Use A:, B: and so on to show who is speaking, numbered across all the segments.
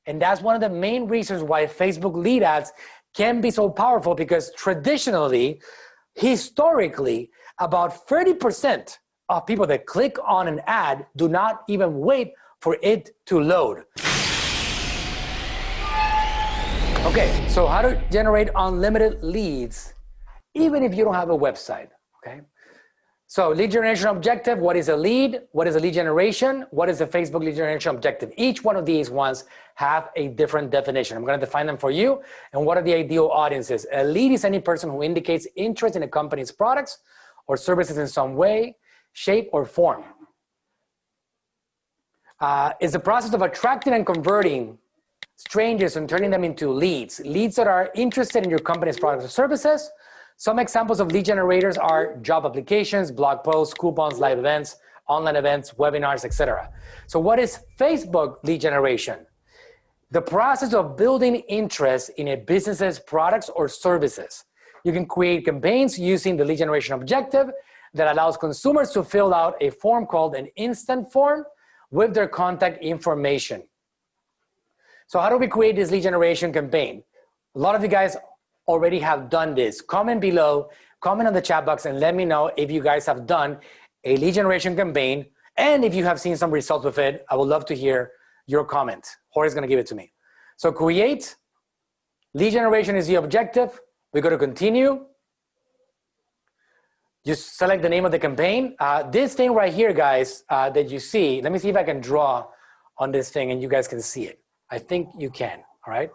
A: And that's one of the main reasons why Facebook lead ads can be so powerful, because traditionally, historically, about 30% of people that click on an ad do not even wait for it to load. Okay, so how to generate unlimited leads, even if you don't have a website, okay? So lead generation objective, what is a lead? What is a lead generation? What is the Facebook lead generation objective? Each one of these ones have a different definition. I'm gonna define them for you. And what are the ideal audiences? A lead is any person who indicates interest in a company's products or services in some way, shape, or form. It's the process of attracting and converting strangers and turning them into leads. Leads that are interested in your company's products or services. Some examples of lead generators are job applications, blog posts, coupons, live events, online events, webinars, etc. So what is Facebook lead generation? The process of building interest in a business's products or services. You can create campaigns using the lead generation objective that allows consumers to fill out a form called an instant form with their contact information. So how do we create this lead generation campaign? A lot of you guys already have done this. Comment below, comment on the chat box, and let me know if you guys have done a lead generation campaign, and if you have seen some results with it. I would love to hear your comment. Jorge's gonna give it to me. So create, lead generation is the objective. We go to continue. Just select the name of the campaign. This thing right here, guys, that you see, let me see if I can draw on this thing and you guys can see it. I think you can, all right?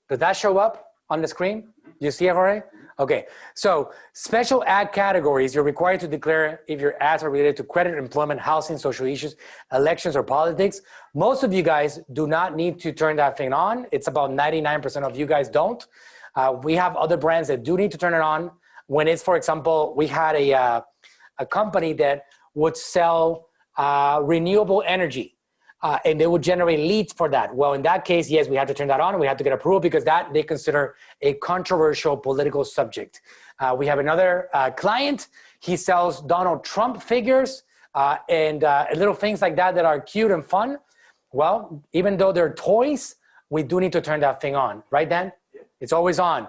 A: Does that show up on the screen? You see it, Jorge? Okay, so special ad categories, you're required to declare if your ads are related to credit, employment, housing, social issues, elections, or politics. Most of you guys do not need to turn that thing on. It's about 99% of you guys don't. We have other brands that do need to turn it on. When it's, for example, we had a company that would sell renewable energy. And they would generate leads for that. Well, in that case, yes, we had to turn that on. We had to get approval because that they consider a controversial political subject. We have another client. He sells Donald Trump figures and little things like that that are cute and fun. Well, even though they're toys, we do need to turn that thing on. Right, Dan? Yeah. It's always on.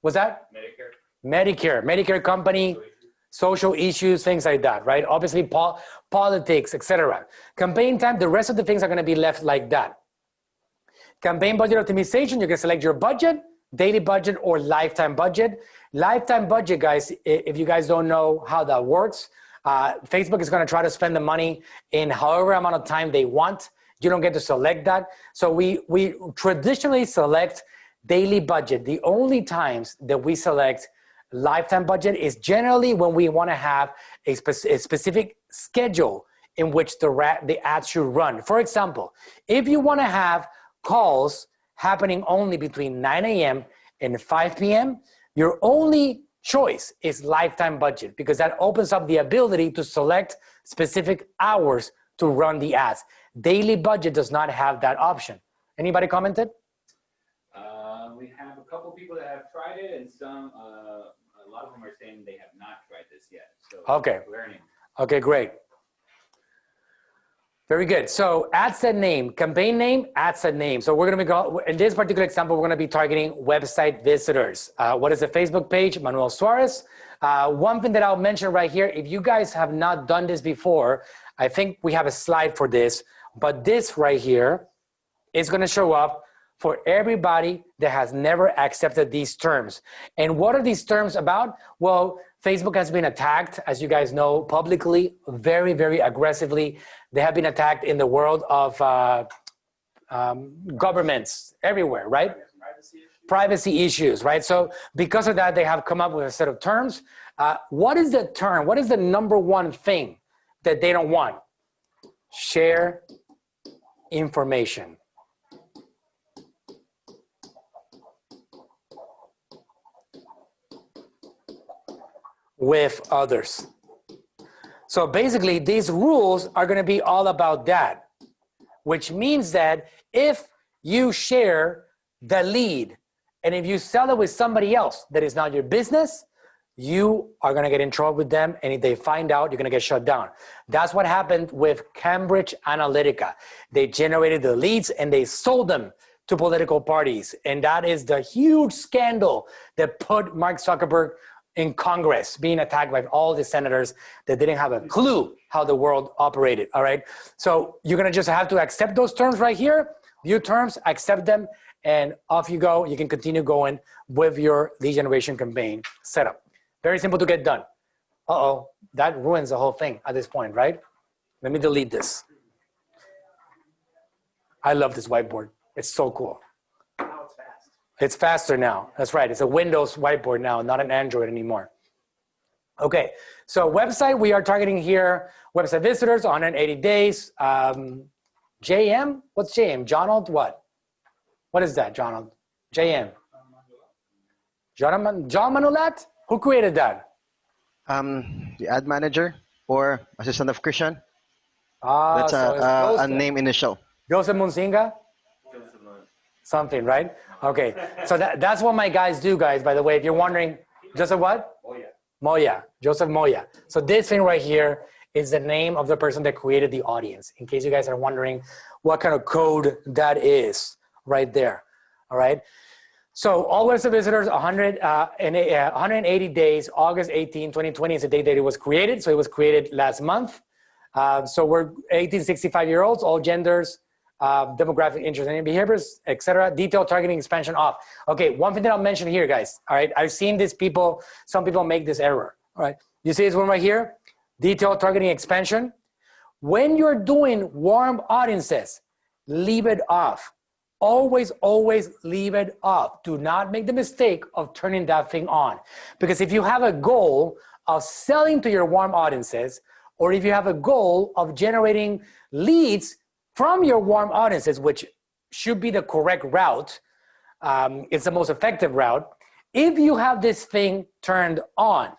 A: What's that? Medicare company. Social issues, things like that, right? Obviously, politics, etc. Campaign time, the rest of the things are gonna be left like that. Campaign budget optimization, you can select your budget, daily budget, or lifetime budget. Lifetime budget, guys, if you guys don't know how that works, Facebook is gonna try to spend the money in however amount of time they want. You don't get to select that. So we traditionally select daily budget. The only times that we select lifetime budget is generally when we want to have a specific schedule in which the ads should run. For example, if you want to have calls happening only between 9 a.m. and 5 p.m., your only choice is lifetime budget, because that opens up the ability to select specific hours to run the ads. Daily budget does not have that option. Anybody commented?
B: We have a couple people that have tried it, and some, a lot of them are saying they have not tried this yet. So
A: okay.
B: Learning.
A: Okay, great. Very good. So ad set name, campaign name, ad set name. So we're going to be, in this particular example, we're going to be targeting website visitors. What is the Facebook page? Manuel Suarez. One thing that I'll mention right here, if you guys have not done this before, I think we have a slide for this, but this right here is going to show up for everybody that has never accepted these terms. And what are these terms about? Well, Facebook has been attacked, as you guys know, publicly, very, very aggressively. They have been attacked in the world of governments everywhere, right? Privacy issues, right? So because of that, they have come up with a set of terms. What is the term? What is the number one thing that they don't want? Share information. With others. So basically, these rules are going to be all about that, which means that if you share the lead and if you sell it with somebody else that is not your business, you are going to get in trouble with them. And if they find out, you're going to get shut down. That's what happened with Cambridge Analytica. They generated the leads and they sold them to political parties. And that is the huge scandal that put Mark Zuckerberg in Congress, being attacked by all the senators that didn't have a clue how the world operated, all right? So you're gonna just have to accept those terms right here, view terms, accept them, and off you go. You can continue going with your lead generation campaign setup. Very simple to get done. Uh-oh, that ruins the whole thing at this point, right? Let me delete this. I love this whiteboard. It's so cool.
C: Now it's fast.
A: It's faster now. That's right. It's a Windows whiteboard now, not an Android anymore. Okay, so website, we are targeting here, website visitors, 180 days. JM, what's JM? Jonald, what? What is that, Jonald? JM. John Manuel? Who created that?
D: The ad manager or assistant of Christian.
A: That's
D: a name initial.
A: Joseph Munzinga? Something, right? Okay, so that's what my guys do, guys, by the way. If you're wondering, Joseph what? Moya, Joseph Moya. So this thing right here is the name of the person that created the audience, in case you guys are wondering what kind of code that is right there, all right? So all website visitors, 180 days, August 18, 2020 is the date that it was created. So it was created last month. So we're 18 to 65-year-olds, all genders, demographic interests and behaviors, etc. Detailed targeting expansion off. Okay, one thing that I'll mention here, guys. All right, I've seen this people, some people make this error. All right, you see this one right here? Detailed targeting expansion. When you're doing warm audiences, leave it off. Always, always leave it off. Do not make the mistake of turning that thing on. Because if you have a goal of selling to your warm audiences, or if you have a goal of generating leads from your warm audiences, which should be the correct route, it's the most effective route. If you have this thing turned on,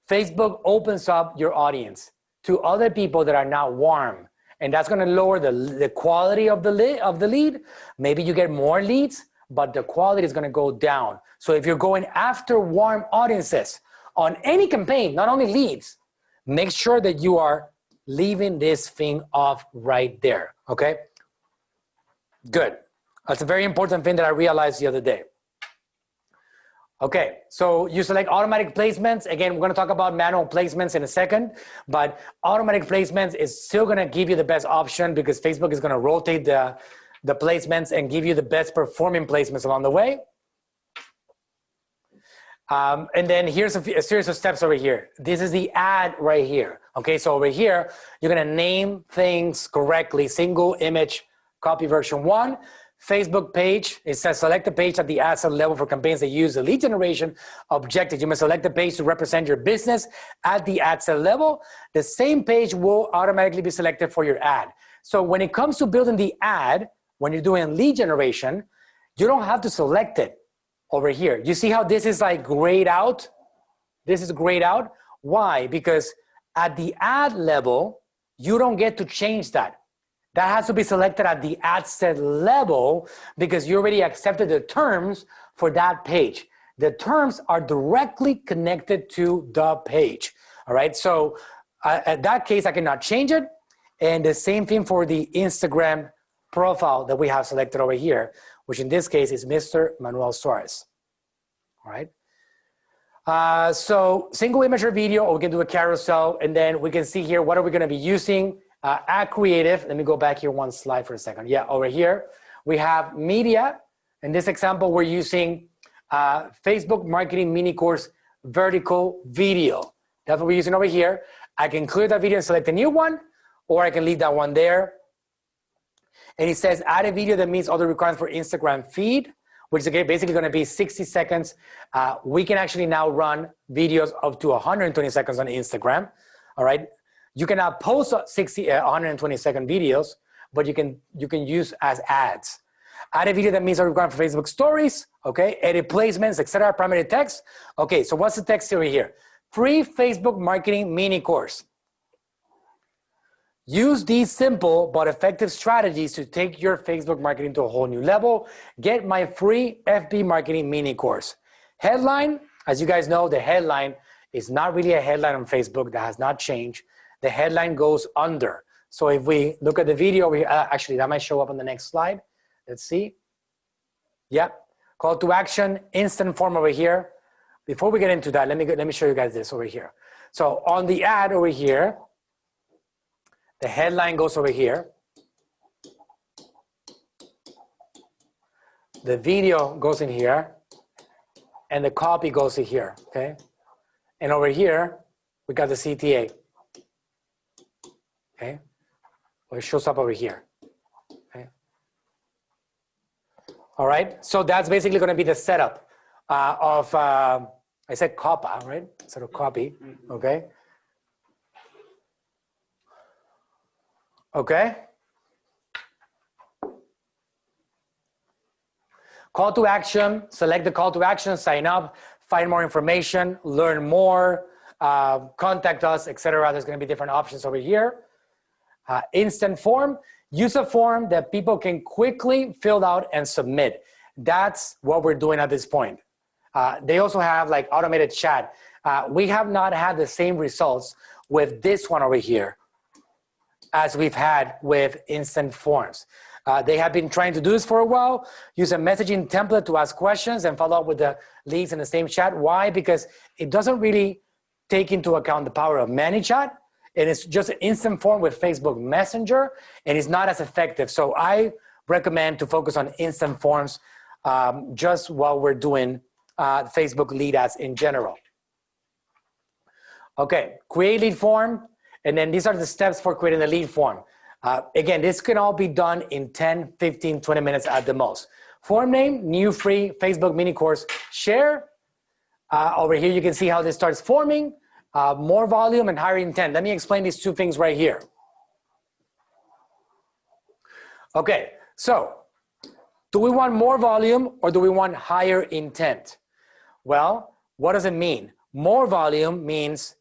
A: Facebook opens up your audience to other people that are not warm. And that's gonna lower the quality of the lead. Maybe you get more leads, but the quality is gonna go down. So if you're going after warm audiences on any campaign, not only leads, make sure that you are leaving this thing off right there, okay? Good. That's a very important thing that I realized the other day. Okay, so you select automatic placements. Again, we're gonna talk about manual placements in a second, but automatic placements is still gonna give you the best option because Facebook is gonna rotate the placements and give you the best performing placements along the way. And then here's a series of steps over here. This is the ad right here. Okay, so over here, you're gonna name things correctly. Single image copy version 1. Facebook page, it says select the page at the ad set level for campaigns that use the lead generation objective. You must select the page to represent your business at the ad set level. The same page will automatically be selected for your ad. So when it comes to building the ad, when you're doing lead generation, you don't have to select it over here. You see how this is like grayed out? This is grayed out. Why? Because at the ad level, you don't get to change that. That has to be selected at the ad set level because you already accepted the terms for that page. The terms are directly connected to the page. All right, so at that case, I cannot change it. And the same thing for the Instagram profile that we have selected over here, which in this case is Mr. Manuel Suarez. All right. So single image or video, or we can do a carousel, and then we can see here what are we going to be using. Ad creative. Let me go back here one slide for a second. Yeah, over here we have media. In this example, we're using Facebook marketing mini course vertical video. That's what we're using over here. I can clear that video and select a new one, or I can leave that one there. And it says add a video that meets all the requirements for Instagram feed, which is basically going to be 60 seconds. We can actually now run videos up to 120 seconds on Instagram. All right. You cannot post 120-second videos, but you can use as ads. Add a video that meets all requirements for Facebook stories. Okay. Edit placements, etc. Primary text. Okay. So what's the text over here? Free Facebook marketing mini course. Use these simple but effective strategies to take your Facebook marketing to a whole new level. Get my free FB marketing mini course. Headline, As you guys know, the headline is not really a headline on Facebook. That has not changed. The headline goes under. So if we look at the video, actually that might show up on the next slide. Let's see. Yep. Call to action, instant form over here. Before we get into that, let me show you guys this over here. So on the ad over here, the headline goes over here. The video goes in here, and the copy goes in here, okay? And over here, we got the CTA, okay? Well, it shows up over here, okay? All right, so that's basically gonna be the setup of, I said COPA, right? Instead of copy, okay? Okay? Call to action, select the call to action, sign up, find more information, learn more, contact us, etc. There's gonna be different options over here. Instant form, use a form that people can quickly fill out and submit. That's what we're doing at this point. They also have like automated chat. We have not had the same results with this one over here as we've had with instant forms. They have been trying to do this for a while, use a messaging template to ask questions and follow up with the leads in the same chat. Why? Because it doesn't really take into account the power of ManyChat, and it's just an instant form with Facebook Messenger, and it's not as effective. So I recommend to focus on instant forms just while we're doing Facebook lead ads in general. Okay, create lead form, and then these are the steps for creating the lead form. Again, this can all be done in 10, 15, 20 minutes at the most. Form name, new free Facebook mini course, share. Over here, you can see how this starts forming, more volume and higher intent. Let me explain these two things right here. Okay, so do we want more volume or do we want higher intent? Well, what does it mean? More volume means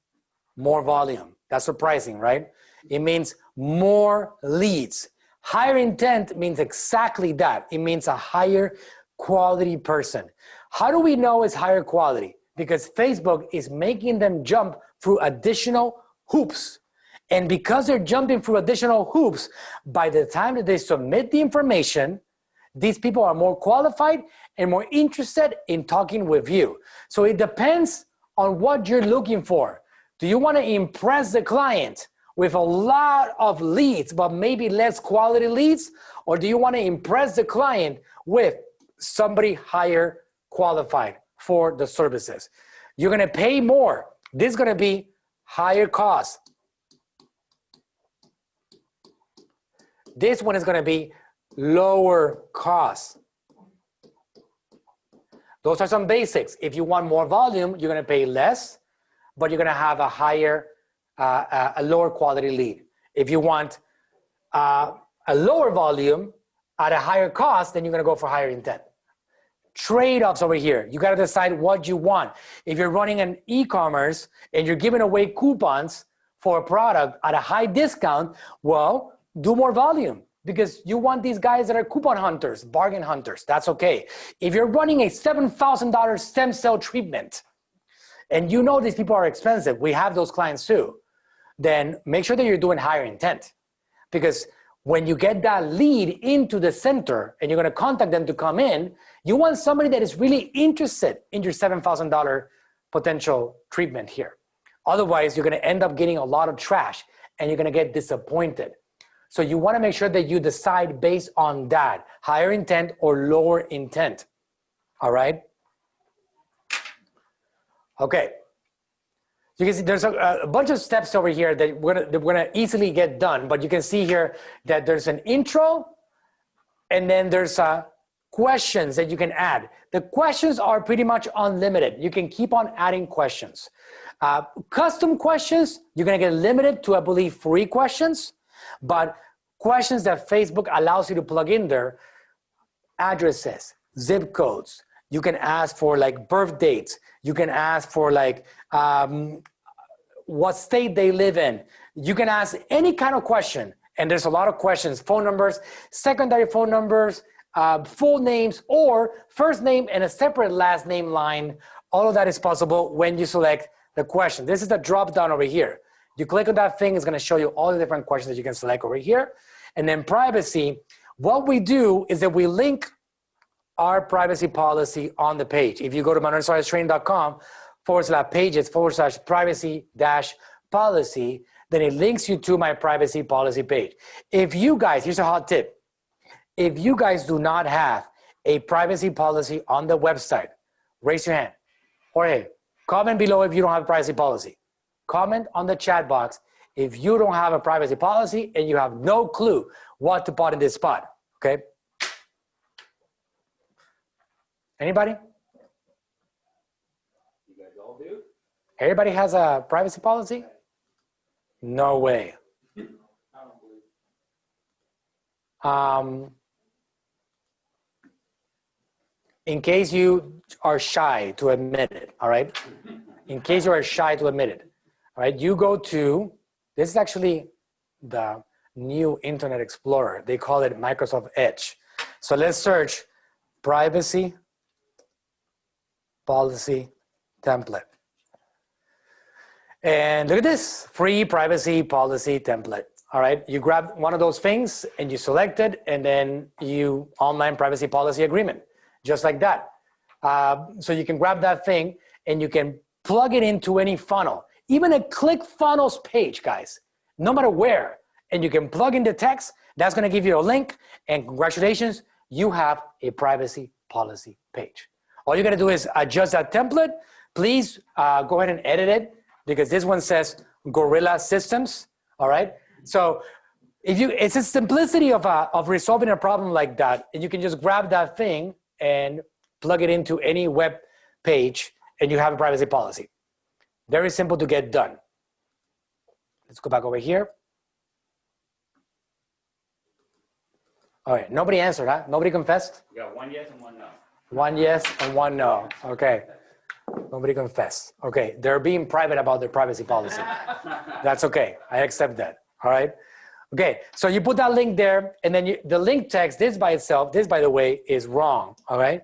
A: more volume. That's surprising, right? It means more leads. Higher intent means exactly that. It means a higher quality person. How do we know it's higher quality? Because Facebook is making them jump through additional hoops. And because they're jumping through additional hoops, by the time that they submit the information, these people are more qualified and more interested in talking with you. So it depends on what you're looking for. Do you want to impress the client with a lot of leads, but maybe less quality leads? Or do you want to impress the client with somebody higher qualified for the services? You're going to pay more. This is going to be higher cost. This one is going to be lower cost. Those are some basics. If you want more volume, you're going to pay less, but you're going to have a higher a lower quality lead. If you want a lower volume at a higher cost, then you're gonna go for higher intent. Trade-offs over here. You gotta decide what you want. If you're running an e-commerce and you're giving away coupons for a product at a high discount, well, do more volume because you want these guys that are coupon hunters, bargain hunters. That's okay. If you're running a $7,000 stem cell treatment and you know these people are expensive, we have those clients too, then make sure that you're doing higher intent. Because when you get that lead into the center and you're gonna contact them to come in, you want somebody that is really interested in your $7,000 potential treatment here. Otherwise, you're gonna end up getting a lot of trash and you're gonna get disappointed. So you wanna make sure that you decide based on that, higher intent or lower intent, all right? Okay. You can see there's a bunch of steps over here that we're gonna easily get done, but you can see here that there's an intro and then there's questions that you can add. The questions are pretty much unlimited. You can keep on adding questions. Custom questions, you're gonna get limited to, I believe, 3 questions, but questions that Facebook allows you to plug in there, addresses, zip codes. You can ask for like birth dates. You can ask for like what state they live in. You can ask any kind of question. And there's a lot of questions, phone numbers, secondary phone numbers, full names, or first name and a separate last name line All of that is possible when you select the question. This is the drop down over here. You click on that thing, it's gonna show you all the different questions that you can select over here. And then privacy, what we do is that we link our privacy policy on the page. If you go to manuelsuareztraining.com/pages/privacy-policy, then it links you to my privacy policy page. If you guys, here's a hot tip. If you guys do not have a privacy policy on the website, raise your hand. Jorge, comment below if you don't have a privacy policy. Comment on the chat box if you don't have a privacy policy and you have no clue what to put in this spot, okay? Anybody?
B: You guys all do?
A: Everybody has a privacy policy? No way.
B: I don't believe.
A: In case you are shy to admit it, all right? In case you are shy to admit it, all right? You go to, this is actually the new Internet Explorer. They call it Microsoft Edge. So let's search privacy policy template. And look at this, free privacy policy template. All right, you grab one of those things and you select it, and then you online privacy policy agreement, just like that. So you can grab that thing and you can plug it into any funnel, even a ClickFunnels page, guys, no matter where. And you can plug in the text, that's gonna give you a link, and congratulations, you have a privacy policy page. All you gotta do is adjust that template. Please go ahead and edit it, because this one says Gorilla Systems, all right? So it's a simplicity of resolving a problem like that, and you can just grab that thing and plug it into any web page, and you have a privacy policy. Very simple to get done. Let's go back over here. All right, nobody answered, huh? Nobody confessed?
B: We got one yes and one no.
A: One yes and one no, okay. Nobody confessed. Okay, they're being private about their privacy policy. That's okay, I accept that, all right? Okay, so you put that link there, and then the link text, this by itself, this by the way, is wrong, all right?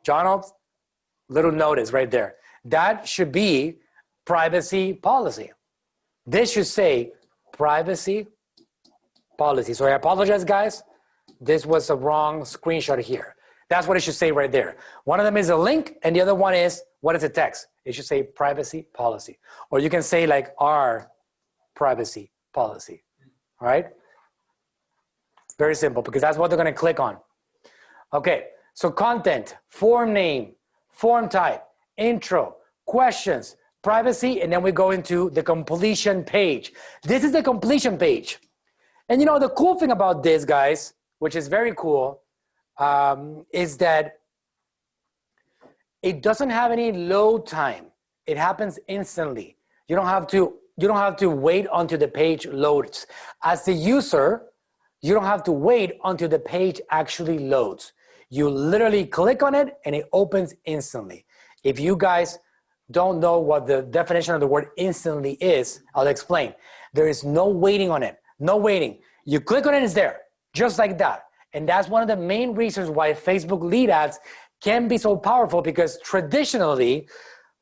A: Jonald, little notice right there. That should be privacy policy. This should say privacy policy. So I apologize, guys. This was a wrong screenshot here. That's what it should say right there. One of them is a link, and the other one is, what is the text? It should say privacy policy. Or you can say like our privacy policy, all right? Very simple, because that's what they're gonna click on. Okay, so content, form name, form type, intro, questions, privacy, and then we go into the completion page. This is the completion page. And you know, the cool thing about this, guys, which is very cool, is that it doesn't have any load time. It happens instantly. You don't have to wait until the page loads. As the user, you don't have to wait until the page actually loads. You literally click on it and it opens instantly. If you guys don't know what the definition of the word instantly is, I'll explain. There is no waiting on it, no waiting. You click on it, it's there, just like that. And that's one of the main reasons why Facebook lead ads can be so powerful, because traditionally,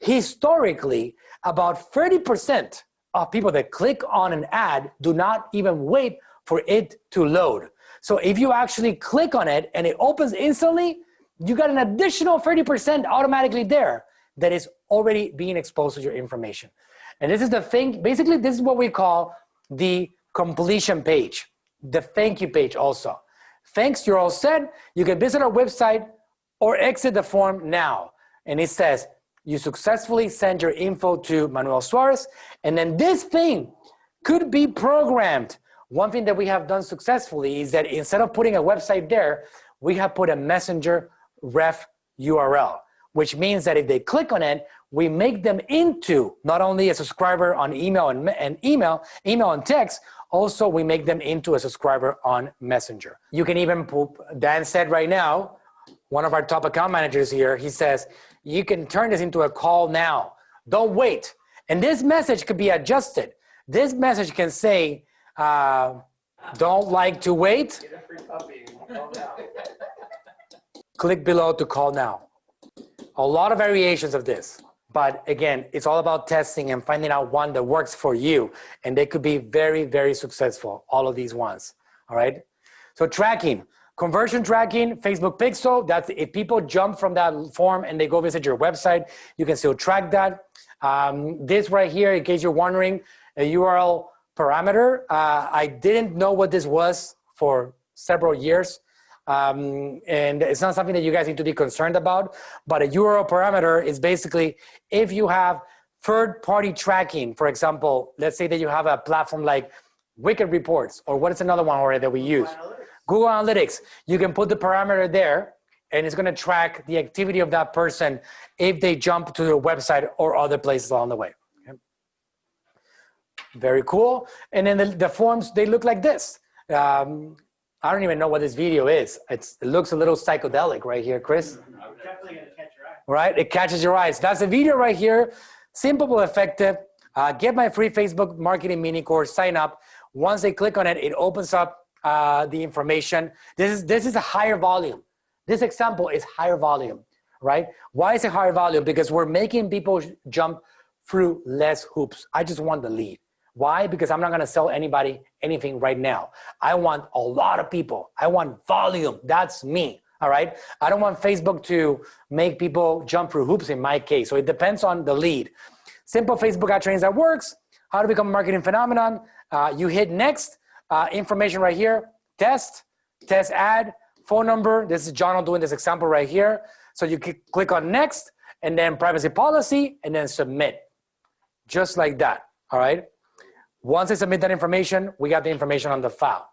A: historically, about 30% of people that click on an ad do not even wait for it to load. So if you actually click on it and it opens instantly, you got an additional 30% automatically there that is already being exposed to your information. And this is the thing, basically this is what we call the completion page, the thank you page also. Thanks, you're all set. You can visit our website or exit the form now. And it says, you successfully sent your info to Manuel Suarez, and then this thing could be programmed. One thing that we have done successfully is that instead of putting a website there, we have put a messenger ref URL, which means that if they click on it, we make them into not only a subscriber on email and email and text, also we make them into a subscriber on Messenger. You can even, Dan said right now, one of our top account managers here, he says, you can turn this into a call now. Don't wait. And this message could be adjusted. This message can say, don't like to wait.
B: Get a free puppy. Call now.
A: Click below to call now. A lot of variations of this. But again, it's all about testing and finding out one that works for you. And they could be very, very successful, all of these ones, all right? So tracking, conversion tracking, Facebook Pixel, that's if people jump from that form and they go visit your website, you can still track that. This right here, in case you're wondering, a URL parameter. I didn't know what this was for several years. And it's not something that you guys need to be concerned about, but a URL parameter is basically if you have third-party tracking, for example, let's say that you have a platform like Wicked Reports, or what is another one already that we use? Google Analytics. You can put the parameter there, and it's gonna track the activity of that person if they jump to your website or other places along the way. Okay. Very cool. And then the forms, they look like this. I don't even know what this video is. It looks a little psychedelic right here, Chris.
C: Definitely gonna catch your eye.
A: Right, it catches your eyes. That's a video right here. Simple but effective. Get my free Facebook marketing mini course, sign up. Once they click on it, it opens up the information. This is a higher volume. This example is higher volume, right? Why is it higher volume? Because we're making people jump through less hoops. I just want the lead. Why? Because I'm not gonna sell anybody anything right now. I want a lot of people. I want volume. That's me, all right? I don't want Facebook to make people jump through hoops in my case. So it depends on the lead. Simple Facebook ad trainings that works. How to become a marketing phenomenon. You hit next, information right here. Test ad, phone number. This is John doing this example right here. So you click on next, and then privacy policy, and then submit. Just like that, all right? Once they submit that information, we got the information on the file.